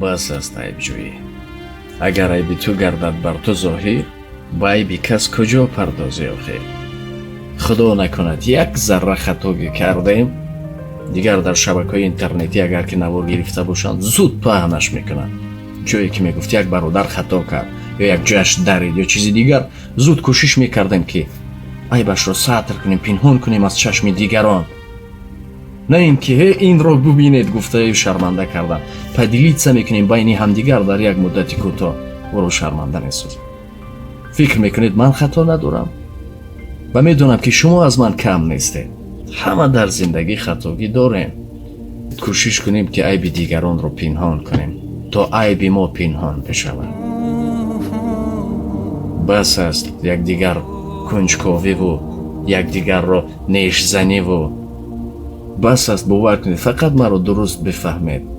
бас аст айбҷӯӣ. Агар айби ту гардад бар ту зоҳир, ба айби кас куҷо пардозӣ охир? Худо накунад як зарра хатоге кардем, дигар дар шабакаҳои интернетӣ агар ки навор гирифта бошанд зуд паҳнаш мекунанд. ҷое ки мегуфт як бародар хато кард ё як ҷашн дарид ё чизи дигар, зуд кӯшиш мекардем ки айбашро сатр кунем, пинҳон кунем аз чашми дигарон. На ин ки инро бубинед гуфта шарманда кардан, падилитса мекунем байни ҳамдигар дар як муддати кӯтоҳ ӯро шарманда месозем. фикр мекунед ман хато надорам ва медонам ки шумо аз ман кам нестед. ҳама дар зиндагӣ хатогӣ дорем. кӯшиш кунем ки айби дигаронро пинҳон кунем то айби мо пинҳон бишавад. бас аст якдигар кунҷковиву якдигарро нешзаниву. бас аст бовар кунед, фақат маро дуруст бифаҳмед.